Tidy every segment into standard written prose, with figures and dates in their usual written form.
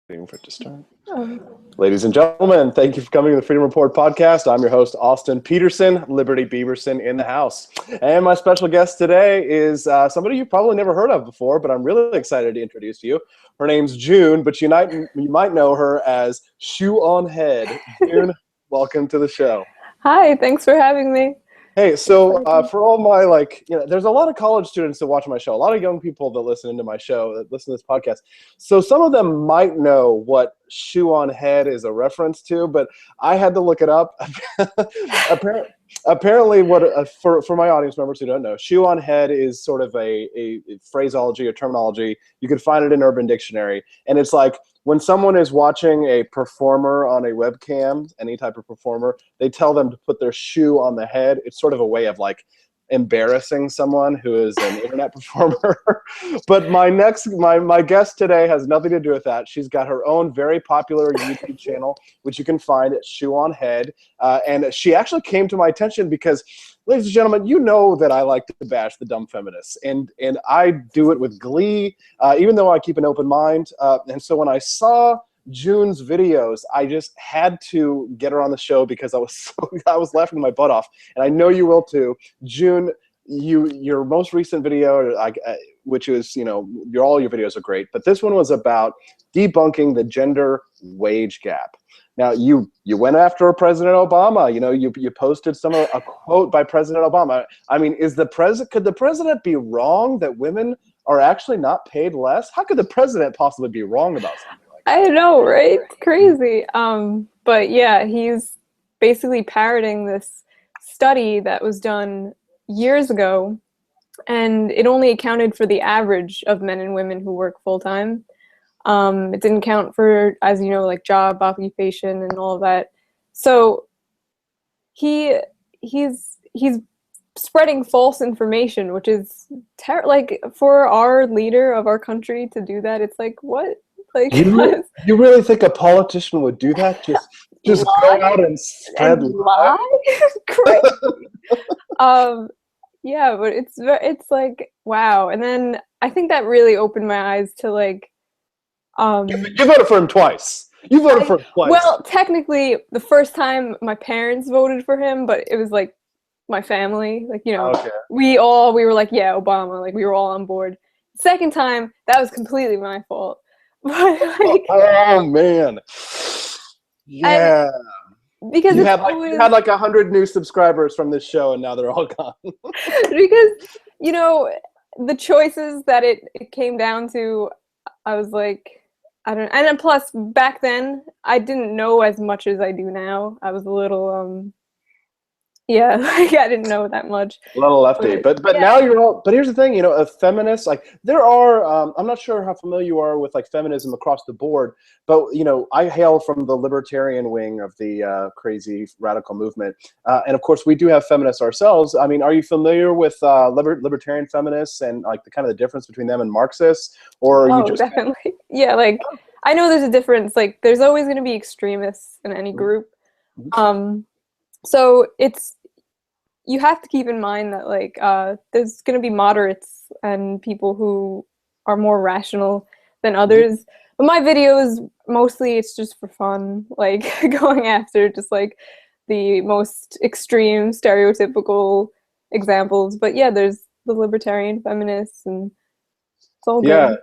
Waiting for it to start. Ladies and gentlemen, thank you for coming to the Freedom Report podcast. I'm your host, Austin Peterson, Liberty Bieberson in the house. And my special guest today is somebody you've probably never heard of before, but I'm really excited to introduce to you. Her name's June, but you might know her as Shoe on Head. June, welcome to the show. Hi, thanks for having me. Hey, so for all my, there's a lot of college students that watch my show, a lot of young people that listen into my show, that listen to this podcast. So some of them might know what Shoe on Head is a reference to, but I had to look it up. Apparently, for my audience members who don't know, Shoe on Head is sort of a phraseology or terminology. You can find it in Urban Dictionary, and it's like when someone is watching a performer on a webcam, any type of performer, they tell them to put their shoe on the head. It's sort of a way of like embarrassing someone who is an internet performer. But my guest today has nothing to do with that. She's got her own very popular YouTube channel, which you can find at Shoe on Head. And she actually came to my attention because, ladies and gentlemen, you know that I like to bash the dumb feminists, and I do it with glee, even though I keep an open mind. And so when I saw June's videos, I just had to get her on the show because I was laughing my butt off, and I know you will too. June, your most recent video, which is, all your videos are great, but this one was about debunking the gender wage gap. Now, you went after President Obama. You posted a quote by President Obama. I mean, could the president be wrong that women are actually not paid less? How could the president possibly be wrong about something like that? I know, right? It's crazy. But yeah, he's basically parroting this study that was done years ago, and it only accounted for the average of men and women who work full-time. It didn't count for, as you know, like job, occupation, and all of that. So he's spreading false information, which is like for our leader of our country to do that. It's like, what? Like, you really think a politician would do that? Just go out and spread lie? Crazy. Yeah, but it's like, wow. And then I think that really opened my eyes to like. You voted for him twice. You voted for him twice. Well, technically, the first time my parents voted for him, but it was like my family. Like, okay. we were like, yeah, Obama. Like, we were all on board. Second time, that was completely my fault. But like, oh man, yeah. Because you had like 100 new subscribers from this show, and now they're all gone. Because the choices that it came down to, I was like, I don't. And then plus, back then, I didn't know as much as I do now. I was a little yeah, like I didn't know that much. A little lefty, but yeah. Now you're all. But here's the thing, a feminist, like there are. I'm not sure how familiar you are with like feminism across the board, but I hail from the libertarian wing of the crazy radical movement, and of course we do have feminists ourselves. I mean, are you familiar with libertarian feminists and like the kind of the difference between them and Marxists, or are you just definitely? Yeah, like I know there's a difference. Like there's always going to be extremists in any group. So you have to keep in mind that like there's going to be moderates and people who are more rational than others. But my videos, mostly it's just for fun, like going after just like the most extreme stereotypical examples. But yeah, there's the libertarian feminists, and it's all good.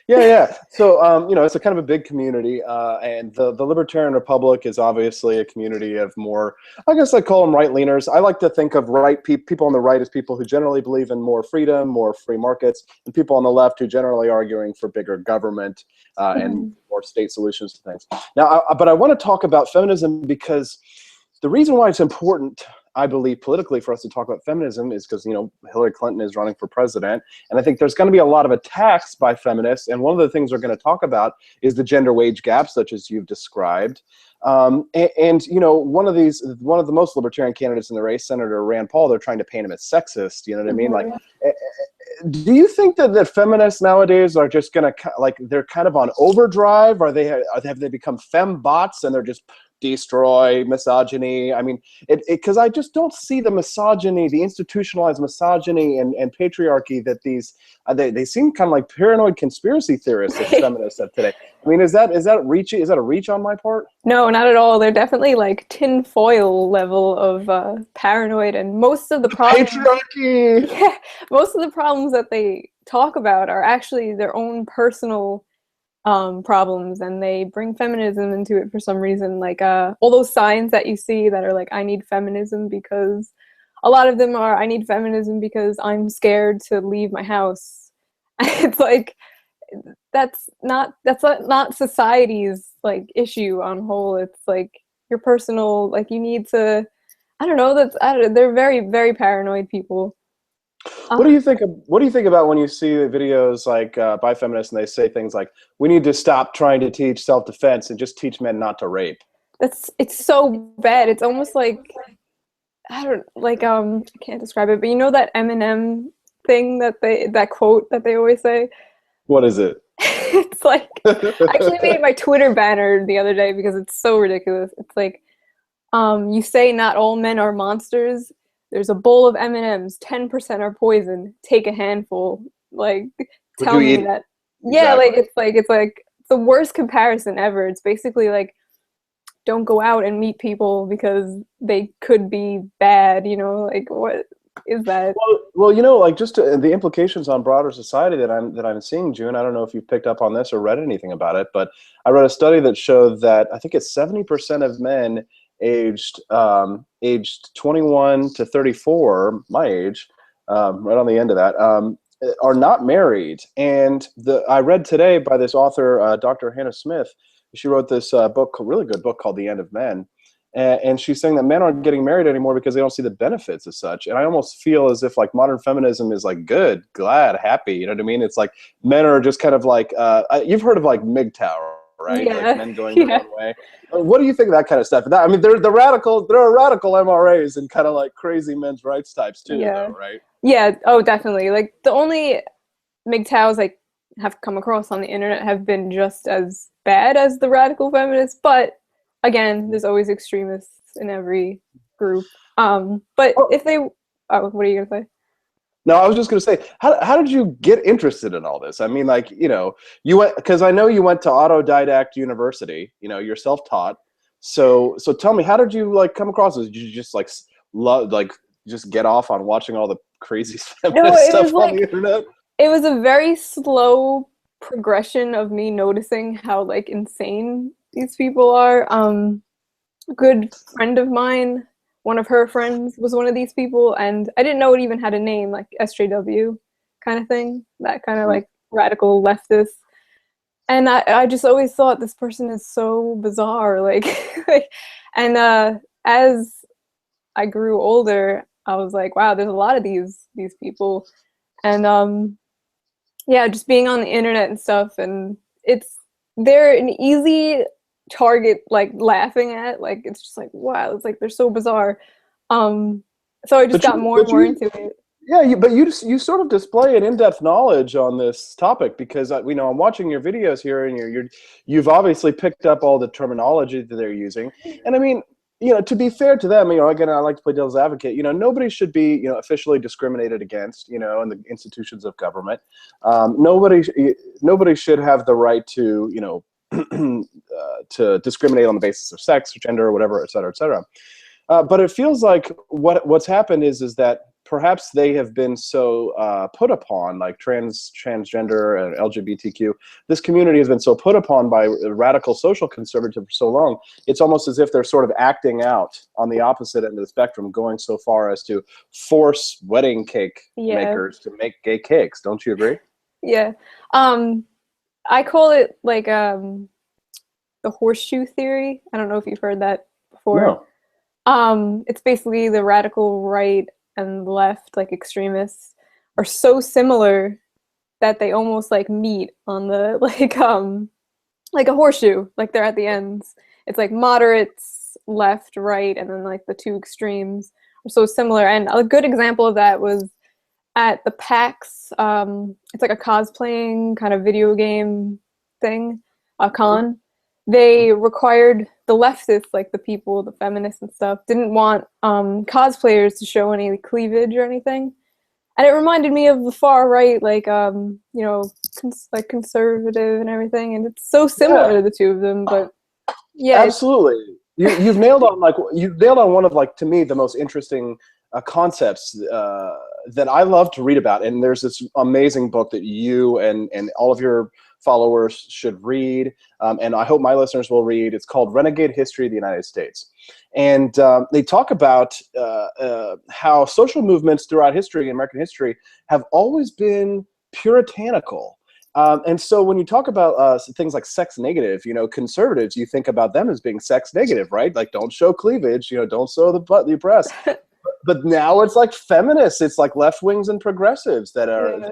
Yeah. So, it's a kind of a big community, and the Libertarian Republic is obviously a community of more, I guess I call them right-leaners. I like to think of people on the right as people who generally believe in more freedom, more free markets, and people on the left who generally arguing for bigger government and more state solutions to things. Now, but I want to talk about feminism because the reason why it's important, I believe, politically for us to talk about feminism is because, Hillary Clinton is running for president. And I think there's going to be a lot of attacks by feminists. And one of the things we're going to talk about is the gender wage gap, such as you've described. One of the most libertarian candidates in the race, Senator Rand Paul, they're trying to paint him as sexist. You know what I mean? Like, do you think that feminists nowadays are just going to, like, they're kind of on overdrive? Have they become fembots and they're just destroy misogyny. I mean, because I just don't see the misogyny, the institutionalized misogyny and patriarchy that these they seem kind of like paranoid conspiracy theorists that feminists have today. I mean, is that a reach on my part? No, not at all. They're definitely like tinfoil level of paranoid, and most of the problems, Patriarchy. yeah, most of the problems that they talk about are actually their own personal problems, and they bring feminism into it for some reason. Like all those signs that you see that are like, I need feminism, because a lot of them are, I need feminism because I'm scared to leave my house. It's like, that's not society's like issue on whole. It's like your personal, like you need to, I don't know, they're very, very paranoid people. What do you think about when you see videos like by feminists and they say things like, we need to stop trying to teach self-defense and just teach men not to rape? It's so bad. It's almost like, I can't describe it, but you know that Eminem thing that quote that they always say? What is it? It's like, I actually made my Twitter banner the other day because it's so ridiculous. It's like, you say not all men are monsters. There's a bowl of M&Ms, 10% are poison. Take a handful. Like, tell me that. Yeah, exactly. It's like the worst comparison ever. It's basically like, don't go out and meet people because they could be bad, you know? Like, what is that? Well, you know, like just the implications on broader society that I'm seeing, June. I don't know if you've picked up on this or read anything about it, but I read a study that showed that I think it's 70% of men aged 21 to 34, my age, right on the end of that, are not married. And I read today by this author, Dr. Hannah Smith. She wrote this book, a really good book called The End of Men. And she's saying that men aren't getting married anymore because they don't see the benefits as such. And I almost feel as if like modern feminism is like good, glad, happy. You know what I mean? It's like men are just kind of like, you've heard of like MGTOW, right? Yeah. Like men going their own way. What do you think of that kind of stuff? I mean, there are radical MRAs and kind of like crazy men's rights types too, though, right? Yeah. Oh, definitely. Like the only MGTOWs I have come across on the internet have been just as bad as the radical feminists, but again, there's always extremists in every group. But if they, what are you gonna say? No, I was just going to say, how did you get interested in all this? I mean, like, you know, you went, because I know you went to autodidact university, you know, you're self-taught. So tell me, how did you like come across this? Did you just like just get off on watching all the crazy feminist stuff on the internet? It was a very slow progression of me noticing how like insane these people are. A good friend of mine, one of her friends was one of these people, and I didn't know it even had a name, like SJW kind of thing, that kind of like radical leftist. And I just always thought this person is so bizarre, like, and as I grew older, I was like, wow, there's a lot of these people, and yeah, just being on the internet and stuff, and they're an easy target, like laughing at, like it's just like, wow, it's like they're so bizarre. So I just got more and more into it. Yeah, but you sort of display an in-depth knowledge on this topic, because you know, I'm watching your videos here, and you've obviously picked up all the terminology that they're using. And I mean, you know, to be fair to them, you know, again, I like to play devil's advocate. You know, nobody should be, you know, officially discriminated against, you know, in the institutions of government. Nobody should have the right to, you know, to discriminate on the basis of sex or gender or whatever, et cetera, et cetera. But it feels like what's happened is that perhaps they have been so put upon, like transgender and LGBTQ. This community has been so put upon by radical social conservative for so long. It's almost as if they're sort of acting out on the opposite end of the spectrum, going so far as to force wedding cake makers to make gay cakes. Don't you agree? Yeah. I call it like the Horseshoe Theory. I don't know if you've heard that before. No. It's basically the radical right and left, like extremists, are so similar that they almost like meet on the like a horseshoe, like they're at the ends. It's like moderates, left, right, and then like the two extremes are so similar. And a good example of that was at the PAX. It's like a cosplaying kind of video game thing, a con. they required the leftists, like the people, the feminists and stuff, didn't want cosplayers to show any cleavage or anything. And it reminded me of the far right, like, you know, like conservative and everything. And it's so similar to the two of them, but yeah. Absolutely. You've nailed on one of, like, to me, the most interesting concepts that I love to read about. And there's this amazing book that you and all of your followers should read, and I hope my listeners will read. It's called Renegade History of the United States. And they talk about how social movements throughout history, American history, have always been puritanical. And so when you talk about things like sex negative, you know, conservatives, you think about them as being sex negative, right? Like, don't show cleavage, you know, don't show the breast. But now it's like feminists, it's like left wings and progressives that are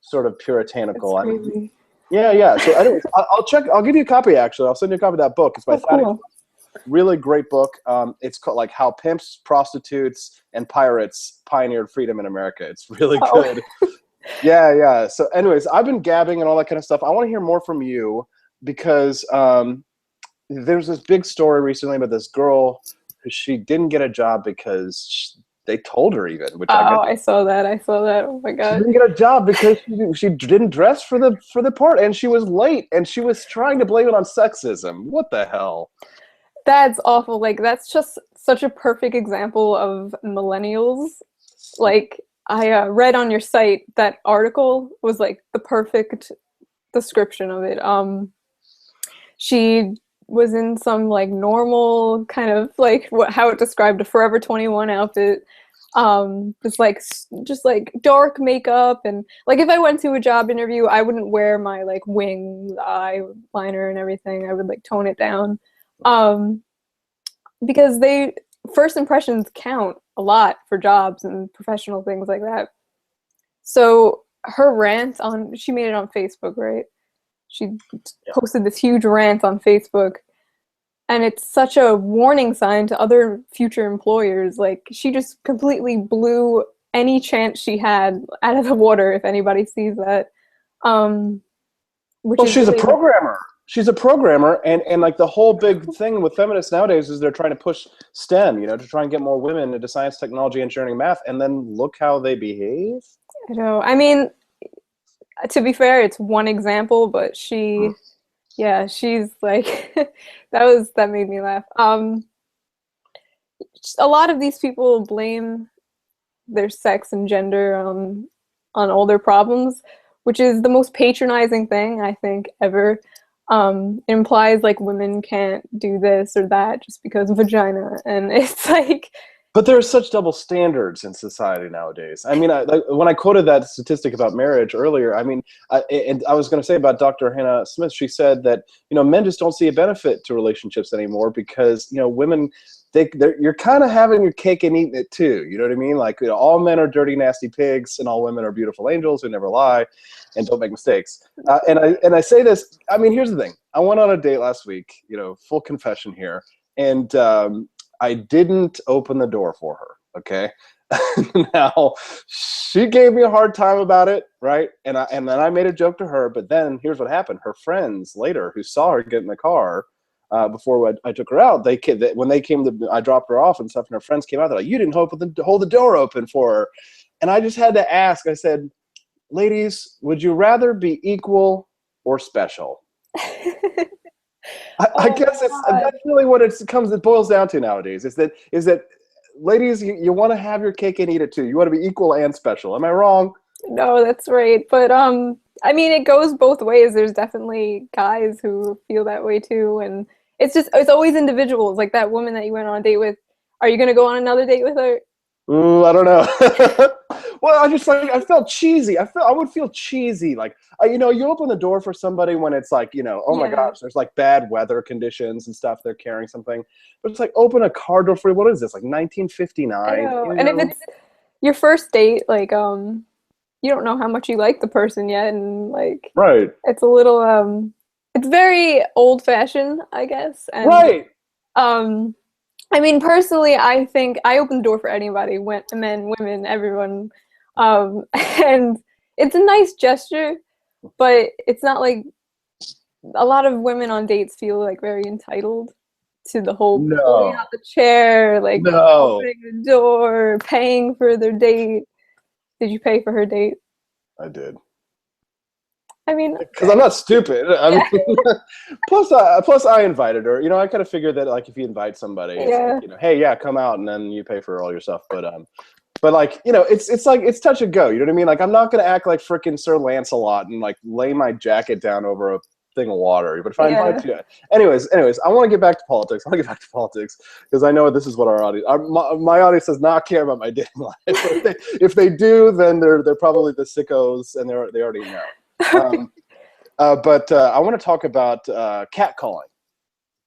sort of puritanical. That's crazy. Yeah. So anyways, I'll give you a copy, actually. I'll send you a copy of that book. It's by cool. Really great book. It's called, like, How Pimps, Prostitutes, and Pirates Pioneered Freedom in America. It's really good. Yeah. So anyways, I've been gabbing and all that kind of stuff. I want to hear more from you because there's this big story recently about this girl who she didn't get a job because they told her, even. Which I saw that. Oh my god. She didn't get a job because she didn't dress for the part, and she was late, and she was trying to blame it on sexism. What the hell? That's awful. Like, that's just such a perfect example of millennials. Like, I read on your site that article was like the perfect description of it. She was in some like normal kind of like how it described a Forever 21 outfit. It's like just like dark makeup, and like if I went to a job interview, I wouldn't wear my like wings, eyeliner and everything. I would like tone it down. Because first impressions count a lot for jobs and professional things like that. So her rant she made it on Facebook, right? She posted this huge rant on Facebook, and it's such a warning sign to other future employers. Like, she just completely blew any chance she had out of the water, if anybody sees that. Well, she's a programmer. She's a programmer, and like the whole big thing with feminists nowadays is they're trying to push STEM, you know, to try and get more women into science, technology, engineering, math, and then look how they behave. I know. I mean, to be fair, it's one example, but she's like, that made me laugh. A lot of these people blame their sex and gender on all their problems, which is the most patronizing thing I think ever. It implies like women can't do this or that just because of vagina, and it's like. But there are such double standards in society nowadays. I mean, when I quoted that statistic about marriage earlier, I mean, and I was going to say about Dr. Hannah Smith, she said that, you know, men just don't see a benefit to relationships anymore because, you know, women, you're kind of having your cake and eating it too. You know what I mean? Like, you know, all men are dirty, nasty pigs, and all women are beautiful angels who never lie and don't make mistakes. And I say this. I mean, here's the thing. I went on a date last week. You know, full confession here, and I didn't open the door for her. Okay. Now, she gave me a hard time about it, right? And then I made a joke to her. But then here's what happened. Her friends later, who saw her get in the car before I took her out, when they came to, I dropped her off and stuff, and her friends came out. They're like, "You didn't hold the door open for her." And I just had to ask. I said, "Ladies, would you rather be equal or special?" I guess that's really what it boils down to nowadays. Is that ladies, you want to have your cake and eat it too. You want to be equal and special. Am I wrong? No, that's right. But I mean, it goes both ways. There's definitely guys who feel that way too, and it's always individuals. Like that woman that you went on a date with. Are you gonna go on another date with her? Ooh, I don't know. Well, I felt cheesy. I would feel cheesy. Like, you know, you open the door for somebody when it's like, you know, oh my gosh, there's like bad weather conditions and stuff. They're carrying something, but it's like open a car door for, what is this, like 1959? I know. And if it's your first date, like, you don't know how much you like the person yet, and like, right, it's a little, it's very old fashioned, I guess. And, right. I mean, personally, I think I open the door for anybody, men, women, everyone. And it's a nice gesture, but it's not like a lot of women on dates feel like very entitled to the whole pulling No, out the chair, like no, opening the door, paying for their date. Did you pay for her date? I did. I mean, Because I'm not stupid. I yeah, mean, plus I invited her. You know, I kind of figured that like if you invite somebody, it's like, yeah, you know, hey, yeah, come out, and then you pay for all your stuff. But like, you know, it's like it's touch and go. You know what I mean? Like I'm not gonna act like freaking Sir Lancelot and like lay my jacket down over a thing of water. But if I yeah. invite you, anyways, I want to get back to politics. I want to get back to politics because I know this is what our audience, my audience does not care about my dating life. If they do, then they're probably the sickos, and they already know. But I want to talk about catcalling,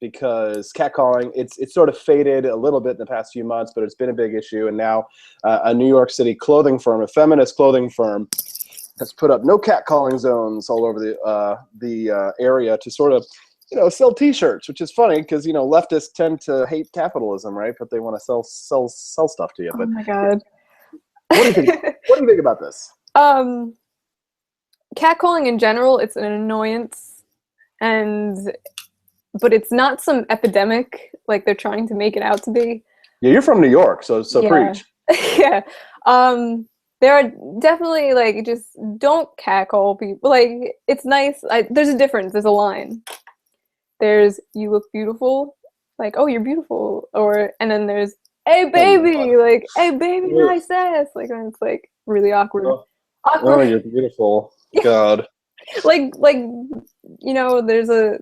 because catcalling, it's sort of faded a little bit in the past few months, but it's been a big issue. And now a New York City clothing firm, a feminist clothing firm, has put up no catcalling zones all over the area to sort of, you know, sell T-shirts, which is funny because, you know, leftists tend to hate capitalism, right? But they want to sell stuff to you. Oh But my God. what do you think? What do you think about this? Catcalling in general, it's an annoyance, but it's not some epidemic like they're trying to make it out to be. Yeah, you're from New York, so Yeah. preach. Yeah. There are definitely, like, just don't catcall people. Like, it's nice. There's a difference. There's a line. There's, you look beautiful. Like, oh, you're beautiful. And then there's, hey, baby. Oh, like, hey, baby, nice ass. Like, and it's, like, really awkward. Oh, you're beautiful. God. like, you know, there's a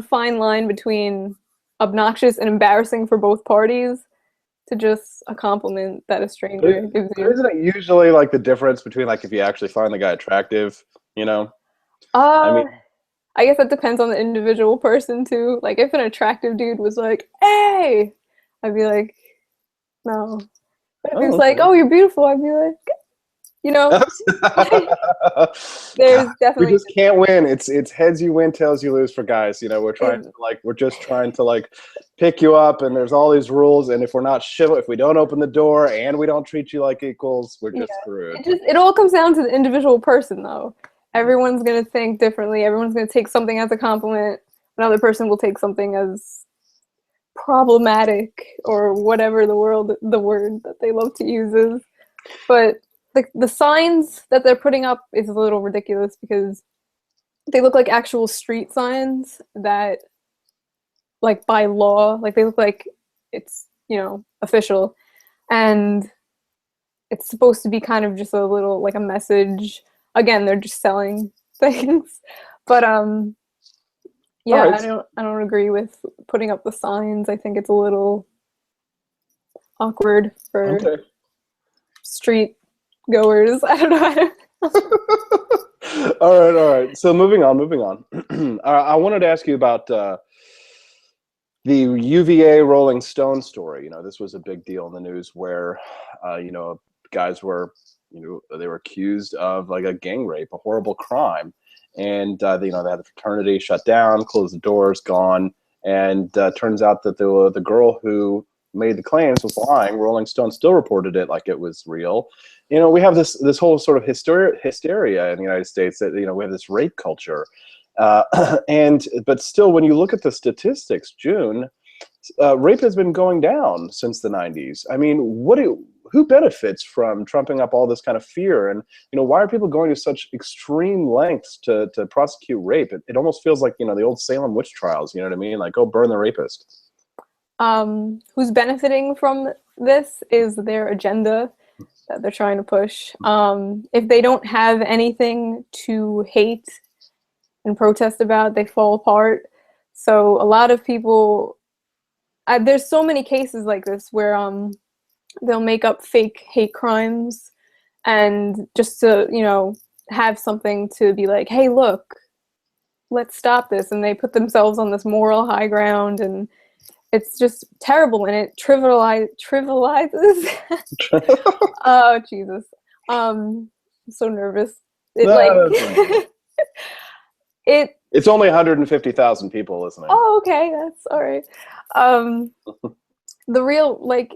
fine line between obnoxious and embarrassing for both parties to just a compliment that a stranger gives you. Isn't it usually like the difference between like if you actually find the guy attractive, you know? I guess that depends on the individual person too. Like if an attractive dude was like, "Hey," I'd be like, "No." But if he was like, "Oh, you're beautiful," I'd be like, you know. There's definitely, we just can't win. It's heads you win, tails you lose for guys. You know, we're just trying to like pick you up, and there's all these rules. And if we're not if we don't open the door and we don't treat you like equals, we're just screwed. It all comes down to the individual person, though. Everyone's gonna think differently. Everyone's gonna take something as a compliment. Another person will take something as problematic or whatever the word that they love to use is. But the signs that they're putting up is a little ridiculous because they look like actual street signs that, like, by law, like they look like it's, you know, official, and it's supposed to be kind of just a little like a message. Again, they're just selling things, but yeah, right. I don't agree with putting up the signs. I think it's a little awkward for street goers. I don't know. All right. So moving on. I wanted to ask you about the UVA Rolling Stone story. You know, this was a big deal in the news where, you know, guys were, you know, they were accused of like a gang rape, a horrible crime, and you know, they had the fraternity shut down, closed the doors, gone, and turns out that the girl who made the claims was lying. Rolling Stone still reported it like it was real. You know, we have this whole sort of hysteria in the United States that, you know, we have this rape culture, but still, when you look at the statistics, June, rape has been going down since the 90s. I mean, who benefits from trumping up all this kind of fear? And, you know, why are people going to such extreme lengths to prosecute rape? It almost feels like, you know, the old Salem witch trials. You know what I mean? Like, go burn the rapist. Who's benefiting from this is their agenda that they're trying to push. If they don't have anything to hate and protest about, they fall apart. So a lot of people, there's so many cases like this where they'll make up fake hate crimes and just to, you know, have something to be like, hey, look, let's stop this. And they put themselves on this moral high ground, and it's just terrible, and it trivializes. Oh, Jesus. I'm so nervous. It's only 150,000 people listening. Oh, okay, that's all right. The real, like,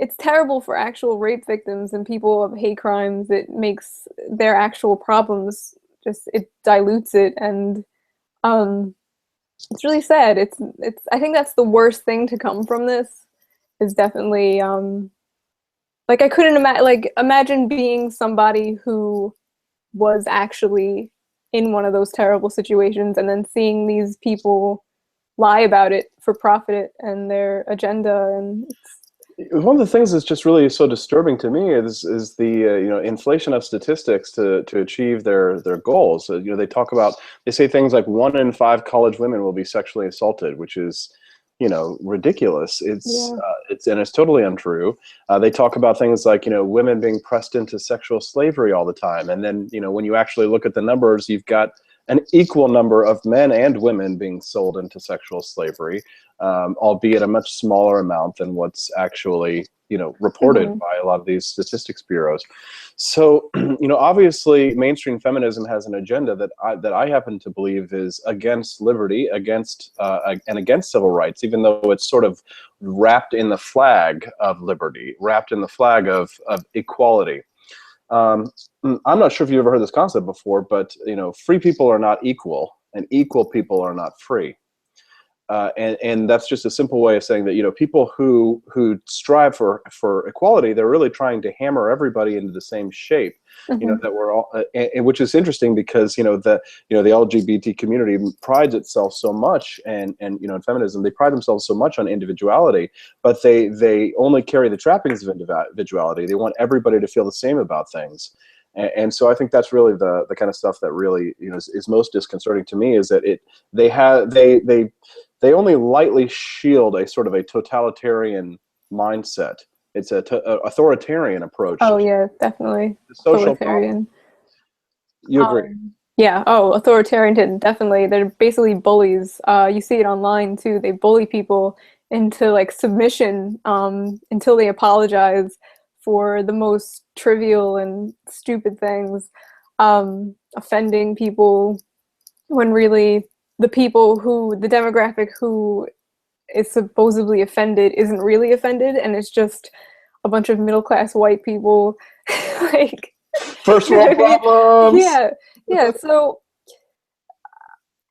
it's terrible for actual rape victims and people of hate crimes. It makes their actual problems it dilutes it, and it's really sad. It's I think that's the worst thing to come from this, is definitely like I couldn't imagine being somebody who was actually in one of those terrible situations and then seeing these people lie about it for profit and their agenda. And one of the things that's just really so disturbing to me is the you know, inflation of statistics to achieve their goals. You know, they say things like 1 in 5 college women will be sexually assaulted, which is, you know, ridiculous. It's totally untrue. They talk about things like, you know, women being pressed into sexual slavery all the time, and then, you know, when you actually look at the numbers, you've got an equal number of men and women being sold into sexual slavery, albeit a much smaller amount than what's actually, you know, reported by a lot of these statistics bureaus. So, you know, obviously mainstream feminism has an agenda that I happen to believe is against liberty, against civil rights, even though it's sort of wrapped in the flag of liberty, wrapped in the flag of equality. I'm not sure if you've ever heard this concept before, but, you know, free people are not equal, and equal people are not free. And that's just a simple way of saying that, you know, people who strive for equality, they're really trying to hammer everybody into the same shape. You know, that we're all, and which is interesting because, you know, the LGBT community prides itself so much, and you know, in feminism, they pride themselves so much on individuality, but they only carry the trappings of individuality. They want everybody to feel the same about things. And so I think that's really the kind of stuff that really, you know, is most disconcerting to me, is that they only lightly shield a sort of a totalitarian mindset. It's a authoritarian approach. Oh yeah, definitely. Authoritarian. You agree? Yeah. Oh, authoritarian, definitely. They're basically bullies. You see it online too. They bully people into like submission until they apologize for the most trivial and stupid things, offending people when really the demographic who is supposedly offended isn't really offended, and it's just a bunch of middle-class white people. Like, first world problems. Yeah. So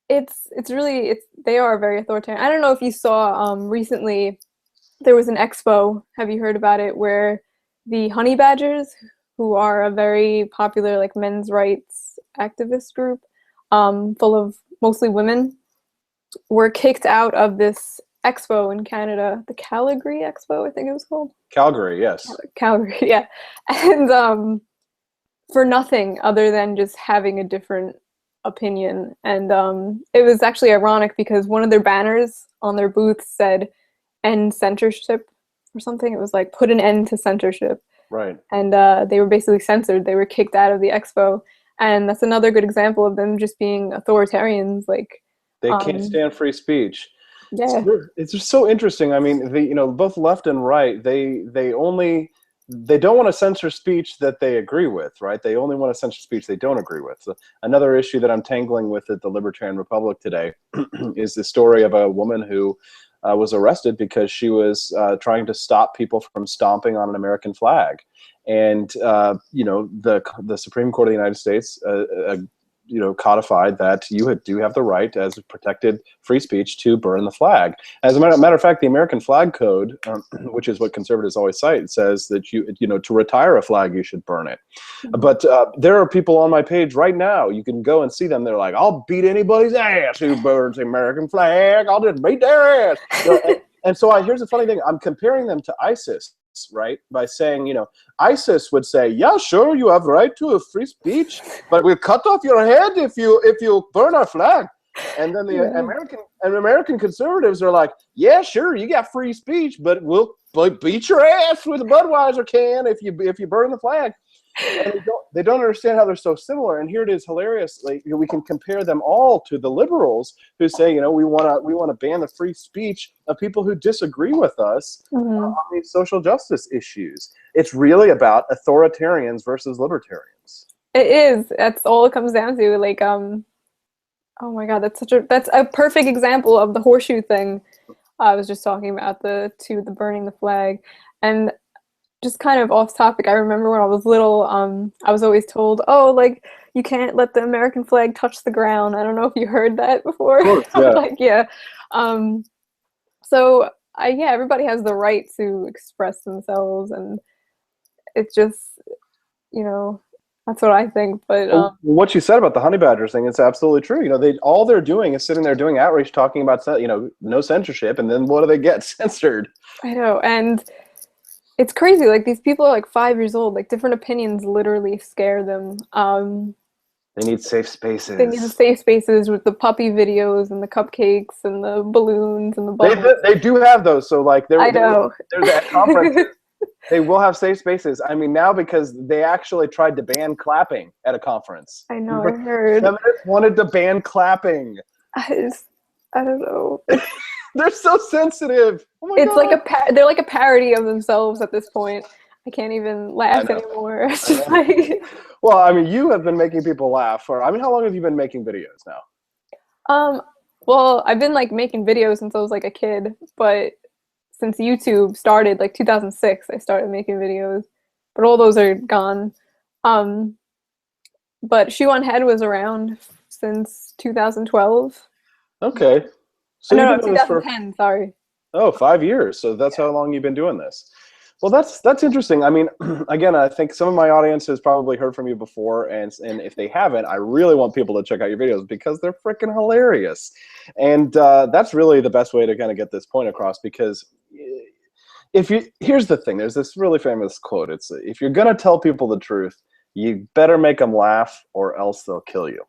they are very authoritarian. I don't know if you saw recently there was an expo. Have you heard about it? Where the honey badgers, who are a very popular like men's rights activist group, full of mostly women, were kicked out of this expo in Canada, the Calgary Expo, I think it was called. Calgary, yes. Calgary, yeah. And for nothing other than just having a different opinion. And it was actually ironic because one of their banners on their booth said "end censorship" or something. It was like "put an end to censorship." Right. And they were basically censored. They were kicked out of the expo. And that's another good example of them just being authoritarians. Like, they can't stand free speech. Yeah. It's just so interesting. I mean, you know, both left and right, they don't want to censor speech that they agree with, right? They only want to censor speech they don't agree with. So another issue that I'm tangling with at the Libertarian Republic today is the story of a woman who was arrested because she was trying to stop people from stomping on an American flag. And, you know, the Supreme Court of the United States, you know, codified that you do have the right as protected free speech to burn the flag. As a matter of fact, the American Flag Code, which is what conservatives always cite, says that you know, to retire a flag, you should burn it. But there are people on my page right now, you can go and see them, they're like, I'll beat anybody's ass who burns the American flag, I'll just beat their ass. You know, and so here's the funny thing, I'm comparing them to ISIS, right? By saying, you know, ISIS would say, yeah, sure, you have right to a free speech, but we'll cut off your head if you burn our flag. And then the American conservatives are like, yeah, sure, you got free speech, but we'll beat your ass with a Budweiser can if you burn the flag. And they don't understand how they're so similar. And here it is, hilariously, we can compare them all to the liberals who say, you know, we want to ban the free speech of people who disagree with us on these social justice issues. It's really about authoritarians versus libertarians. It is. That's all it comes down to. Like, oh my God, that's a perfect example of the horseshoe thing. I was just talking about the burning the flag. And just kind of off topic, I remember when I was little, I was always told, oh, like, you can't let the American flag touch the ground. I don't know if you heard that before. Of course, yeah. Like, yeah. So yeah, everybody has the right to express themselves, and it's just, you know, that's what I think. But Well, what you said about the honey badgers thing, it's absolutely true. You know, all they're doing is sitting there doing outreach, talking about, you know, no censorship, and then what do they get? Censored. I know, and it's crazy. Like, these people are like 5 years old. Like, different opinions literally scare them. They need safe spaces. They need the safe spaces with the puppy videos and the cupcakes and the balloons and the bubbles. They do have those. So like, I know. There's at conferences. They will have safe spaces. I mean, now because they actually tried to ban clapping at a conference. I know, I heard. Feminists wanted to ban clapping. I don't know. They're so sensitive. Oh my It's God. like they're like a parody of themselves at this point. I can't even laugh anymore. It's just like... Well, I mean, you have been making people laugh for, I mean, how long have you been making videos now? Well, I've been like making videos since I was like a kid, but since YouTube started, like 2006, I started making videos, but all those are gone. But Shoe on Head was around since 2012. Okay. So no, 2010, sorry. Oh, 5 years. So that's how long you've been doing this. Well, that's interesting. I mean, again, I think some of my audience has probably heard from you before, and if they haven't, I really want people to check out your videos because they're freaking hilarious. And that's really the best way to kind of get this point across, because here's the thing, there's this really famous quote. It's, if you're going to tell people the truth, you better make them laugh or else they'll kill you.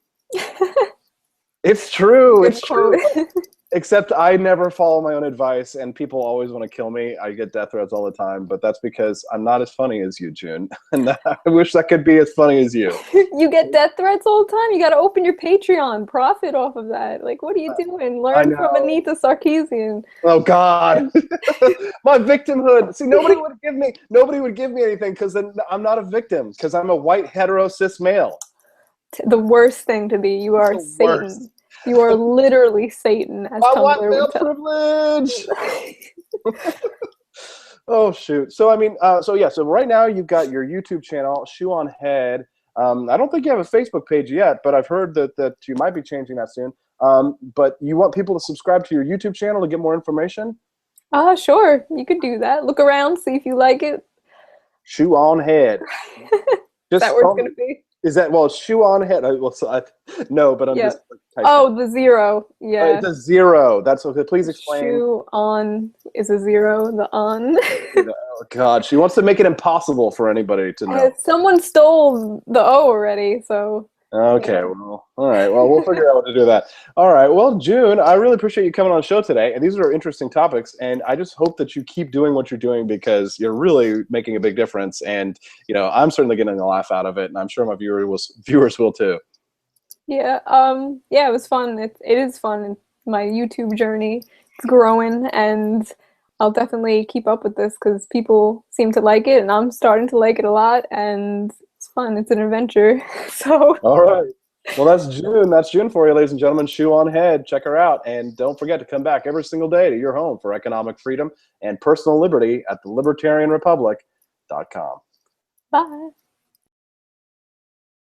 It's true. It's true. Except I never follow my own advice, and people always want to kill me. I get death threats all the time, but that's because I'm not as funny as you, June. And I wish I could be as funny as you. You get death threats all the time? You got to open your Patreon, profit off of that. Like, what are you doing? Learn from Anita Sarkeesian. Oh God, my victimhood. See, nobody would give me anything because then I'm not a victim, because I'm a white hetero cis male. The worst thing to be. You are Satan. Worst. You are literally Satan. As I want male privilege. Oh shoot. So I mean, so right now you've got your YouTube channel, Shoe on Head. I don't think you have a Facebook page yet, but I've heard that you might be changing that soon. But you want people to subscribe to your YouTube channel to get more information? Sure. You could do that. Look around, see if you like it. Shoe on Head. Is that where it's going to be? Is that, well, Shoe on Head? No, but I'm just typing. Oh, the 0. Yeah. It's a 0. That's okay. Please explain. Shoe on is a 0. The on. Oh God, she wants to make it impossible for anybody to know. Someone stole the O already, so. Okay, well, all right. Well, we'll figure out what to do with that. All right. Well, June, I really appreciate you coming on the show today. And these are interesting topics. And I just hope that you keep doing what you're doing, because you're really making a big difference. And, you know, I'm certainly getting a laugh out of it. And I'm sure my viewers will too. Yeah. Yeah, it was fun. It is fun. My YouTube journey is growing, and I'll definitely keep up with this because people seem to like it, and I'm starting to like it a lot. And it's fun. It's an adventure. So. All right. Well, that's June. That's June for you, ladies and gentlemen. Shoe on Head. Check her out. And don't forget to come back every single day to your home for economic freedom and personal liberty at the libertarianrepublic.com. Bye.